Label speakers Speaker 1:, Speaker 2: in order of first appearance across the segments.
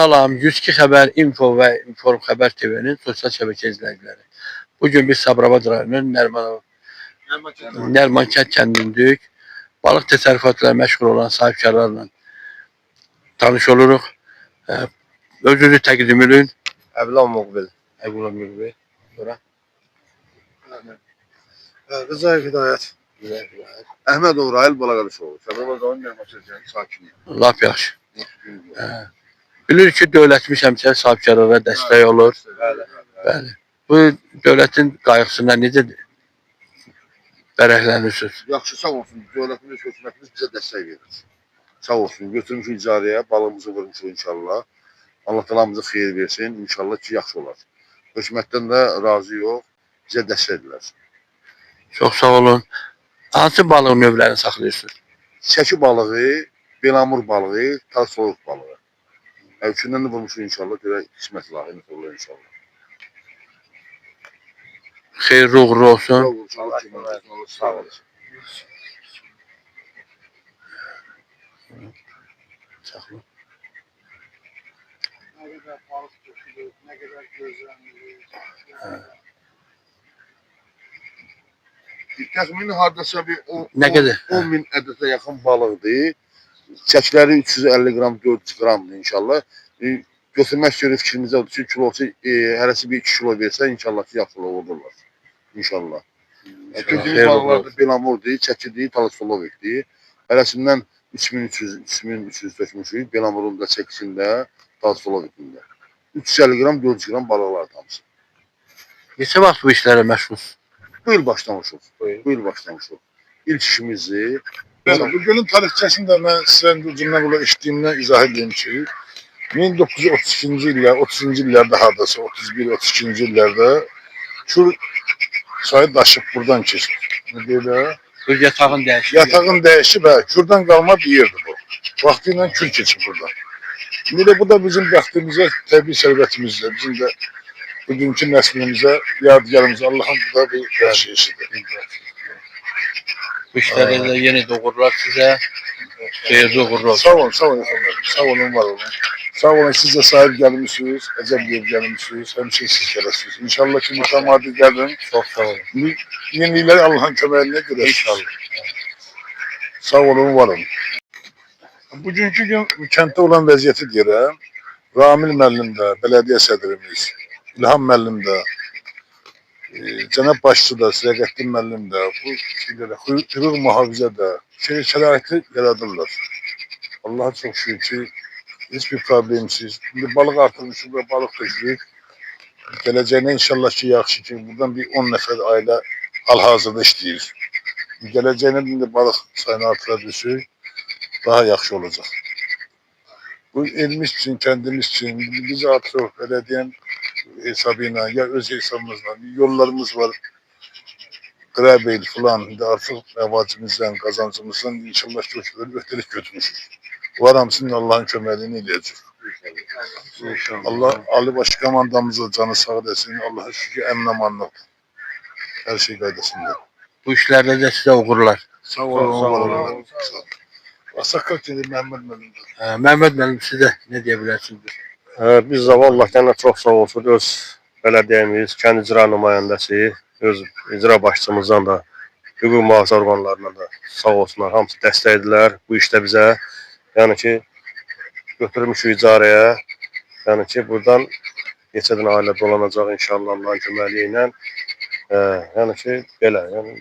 Speaker 1: Salam, 102 Xəbər Info və Inform Xəbər TV-nin sosial şəbəkə izləyiciləri. Bugün biz Sabirabad rayonunun Nərman kənd kəndindəyik. Balıq təsərrüfatla məşğul olan sahibkarlarla tanış oluruq. Özünüzü təqdim edin.
Speaker 2: Əblam Muqbil.
Speaker 1: Əblam Muqbil. Sonra?
Speaker 2: Rıza Hidayət. Əhməd Uğrail Balaqarışoğlu. Sabirabad rayonunun Nərman kənd sakini.
Speaker 1: Lap yaxşı. Bilir ki, dövlətimiz həmişə sahibkarlara dəstək olur. Bəli. Bu dövlətin qayğısından necə bərəklənirsiniz?
Speaker 2: Yaxşı, sağ olsun. Dövlətimiz, hökumətimiz bizə dəstək verir. Sağ olsun. Götürmüşük icarəyə, balığımızı vurmuşuk inşallah. Allah talamızı xeyir versin. İnşallah ki, yaxşı olar. Hökumətdən də razı yox. Bizə dəstək edirlər.
Speaker 1: Çox sağ olun. Hansı balıq növlərini saxlayırsınız?
Speaker 2: Çəki balığı, belamur balığı, tarsoyuq balığı. Üçündən də vurmuşuk inşallah. Görə qismət lahini olur inşallah.
Speaker 1: Xeyirli uğurlu olsun.
Speaker 2: Sağ olun.
Speaker 1: Saxla.
Speaker 3: Ne kadar balık tutulur, ne kadar gözlenilir.
Speaker 2: Təxmini hardasa bir
Speaker 1: Nə qədər?
Speaker 2: 10 min ədədə yaxın balıqdır. Çəkiləri 350 qram, 400 qramdır inşallah. Götürmək görə fikrimizdə odur ki, kilosu hərəsi bir 2 kilo versə inşallah ki, yaxşı olurlar. İnşallah. Götürmüş balıqlarda belamurdur, çəkidir, talasolovikdir. Hərəsindən 3300 dökmüşük. Belamurun da çəkisində, talasolovikində. 350 qram, 400 qram balıqlar hamısı.
Speaker 1: Neçə vaxt bu işlərə məşğulsunuz?
Speaker 2: Bu il başlamışıq. Bu il başlamışıq. İlk işimizdir.
Speaker 3: Bu günün tarihçəsində mən sizin ucundan burada işlədiyimdən izah edeyim ki, 1932-ci illər, 30-cu illərdə hardasa, 31-32-ci illərdə Kür çayı daşıb buradan keçir. Ne deyirlər?
Speaker 1: Bu yatağın dəyişib.
Speaker 3: Yatağın dəyişib, Kürdən qalma bir yerdir bu. Vaxtıyla Kür keçib buradan. İndi də bu da bizim bəxtimizə, təbii sərvətimizdir. Bizim də bugünkü nəslimizə, yadigarımıza Allah'ın burada bir şeysidir.
Speaker 1: Bu işlərə də yenə də uğurlar sizə. Xeyirli uğurlu olsun.
Speaker 3: Sağ olun, sağ olun efendim. Sağ olun, var olun. Sağ olun, siz de sahip gelmişsiniz, ecel yer gelmişsiniz, hemşire siz gelesiniz. İnşallah ki mütemadi gelin.
Speaker 1: Çok sağ olun.
Speaker 3: Yeniler Allah'ın köməyinə görəsiniz.
Speaker 1: İnşallah.
Speaker 3: Sağ olun, var olun. Bugünkü gün kənddə olan vəziyyəti deyirəm. Ramil müəllim də, belediye sədrimiz, İlham müəllim də, Cənab başçı da, Sirəqəttin müəllim də, bu hüquq mühafizə də şəraiti yaradırlar. Allah'a çok şükür ki hiçbir problemsiz. Şimdi balık artırmışız ve balık taşıyoruz. Geleceğine inşallah ki yaxşı ki buradan bir 10 nefer aile hal-hazırda işləyir. Geleceğine de balık sayını artırabilirsek daha yaxşı olacak. Bu elimiz için, kendimiz için, biz artık belediyenin hesabıyla ya öz hesabımızla yollarımız var. Qrabeyl falan artıq məvacimizdən, qazancımızdan inşallah çok şükür öhtəlik götürmüşük. Bu hamısının Allah'ın köməyini eləyəcək. Allah Ali Baş komandamıza canı sağ eləsin. Allah'a şükür əmin-amanlıq. Hər şey qaydasında.
Speaker 1: Bu işlərdə də sizə uğurlar.
Speaker 3: Sağ olun, var olun. Asakal dedi Məhəmməd müəllim.
Speaker 1: Məhəmməd müəllim sizə nə deyə bilərsiniz?
Speaker 4: Biz Allah'tan çok sağ olsun. Öz belediyemiz, kənd icra nümayəndəsi, öz icra başçımızdan da, hüquq mühafizə orqanlarından da sağ olsunlar. Hamısı dəstəkdilər bu işdə bizə. Yəni ki, götürmüşük icarəyə. Yəni ki, buradan neçədən ailə dolanacaq inşallah Allah'ın köməkliyi ilə. Yəni ki, belə. Yəni,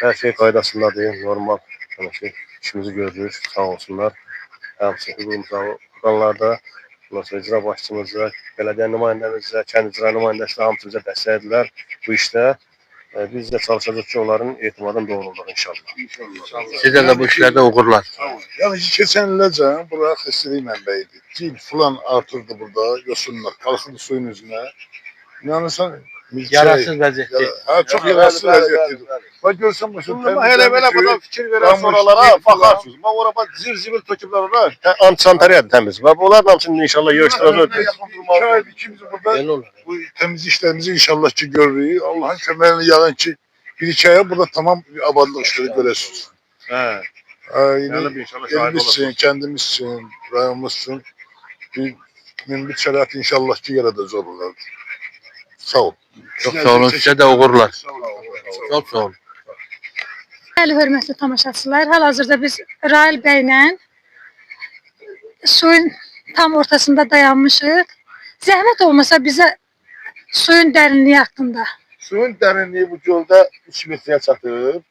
Speaker 4: hər şey qaydasındadır, normal. Yəni ki, işimizi görürük, sağ olsunlar. Hamısı hüquq mühafizə orqanlarda. Ondan sonra icra başçımızda, belediye nümayəndəmizdə, kənd icra nümayəndəsi hamısı bizə dəstəkdilər bu işdə. Biz də çalışacağıq ki, onların etimadını doğruluq inşallah.
Speaker 1: Sizə də bu işlərdə uğurlar.
Speaker 3: Yəni ki, keçən illərcə bura xəstəlik mənbəyidir. Cil falan artırdı burada, yosunlar, qalxırdı suyun üzünə. İnanırsan,
Speaker 1: Yararsız vəziyyətdir.
Speaker 3: Çok yararsız vəziyyətdir. Bak görsən başım.
Speaker 2: Hele böyle bana fikir veren soralara bakarsınız. Ben oraya bak zil tökübler oraya.
Speaker 4: Antisantariyadır təmiz. Və bunlar hamısını inşallah yığışdıracaq.
Speaker 3: Şahit ikimiz burada bu temiz işlerimizi inşallah ki görürük. Allah'ın köməyini yağın ki bir iki aya burada tamam bir abadlıq işleri görəsiniz.
Speaker 2: He.
Speaker 3: Yani
Speaker 2: İnşallah şahit
Speaker 3: elimiz için, kendimiz için, rayonumuz için Münbit şərait inşallah ki yaradacaq olurlar. Sağ ol.
Speaker 1: Çox sağ olun, sizə də uğurlar. Çox sağ olun.
Speaker 5: Bəli, hörmətli tamaşaçılar, hal-hazırda biz Rail bəylə suyun tam ortasında dayanmışıq. Zəhmət olmasa bizə suyun dərinliyi haqqında.
Speaker 2: Suyun dərinliyi bu göldə 3 metrəyə çatır.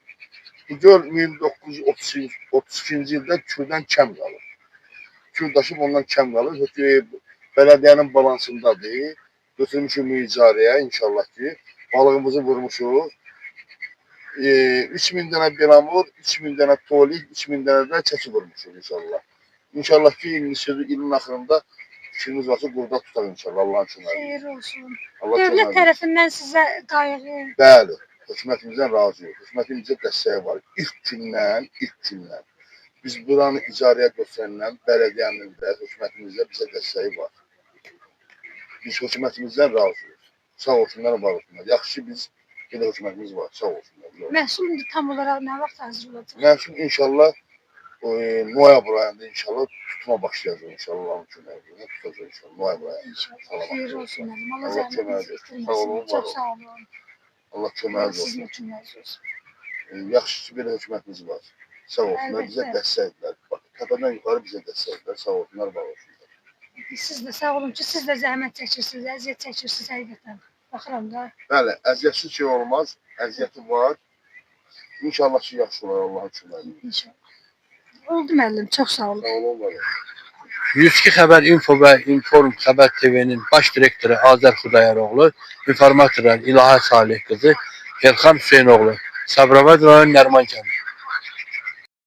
Speaker 2: Bu göl 1932-ci ildə Kürdən kəm qalır. Kür daşıb ondan kəm qalır. Bələdiyyənin balansındadır. Götürmüşük icarəyə inşallah ki. Balığımızı vurmuşuq. 3000 dənə belamur, 3000 dənə tolik, 3000 dənə də çəki vurmuşuq inşallah. İnşallah ki ilin axırında fikrimiz varsa qurda tutar inşallah Allah'ın köməyi.
Speaker 5: Xeyir olsun.
Speaker 2: Allah
Speaker 5: Dövlət
Speaker 2: köməyi.
Speaker 5: tərəfindən sizə qayğı.
Speaker 2: Bəli, hökumətimizdən razıyıq. Hökumətimizə dəstəyi var. İlk gündən. Biz buranı icarəyə götürəndən bələdiyyənin də, hökumətimizdə bizə dəstəyi var. Biz hökumətimizdən razıyıq. Sağ olsunlar, var olsunlar. Yaxşı ki biz belə hökumətimiz var. Sağ olsunlar.
Speaker 5: Məhsul indi tam olaraq nə vaxt hazır olacaq?
Speaker 2: Məhsul inşallah noyabr ayında inşallah tutuma başlayacaq inşallah. Allah'ın köməyi. Tutacaq inşallah noyabr ayında.
Speaker 5: İnşallah. Xeyir olsun mənim. Allah
Speaker 2: Allah köməyi
Speaker 5: zəhmətinizi
Speaker 2: olsun. Sağ olun,
Speaker 5: itirməsin.
Speaker 2: var
Speaker 5: Çox
Speaker 2: olun.
Speaker 5: sağ olun.
Speaker 2: Allah köməyi
Speaker 5: Sizin
Speaker 2: olsun.
Speaker 5: üçün məzun olsun.
Speaker 2: Yaxşı ki belə hökumətimiz var. Sağ olsunlar, bizə
Speaker 5: Əlbəttə.
Speaker 2: dəstəklər. Bax, təpədən yuxarı bizə dəstəklər. Sağ olsunlar, var olsunlar.
Speaker 5: Siz də sağ olun ki, siz də zəhmət çəkirsiniz, əziyyət çəkirsiniz həqiqətən. Baxıram da.
Speaker 2: Bəli, əziyyətsiz şey olmaz. Əziyyəti var. İnşallah ki, yaxşı olar Allah'ın köməyi.
Speaker 5: İnşallah. Oldu müəllim, çox sağ olun.
Speaker 2: Sağ olun, var olun.
Speaker 1: 102 Xəbər Info və Inform Xəbər TV-nin baş direktoru Azər Xudayaroğlu, informatorlar İlahə Salih qızı, Elxan Hüseynoğlu, Sabirabad rayon Nərman kəndi.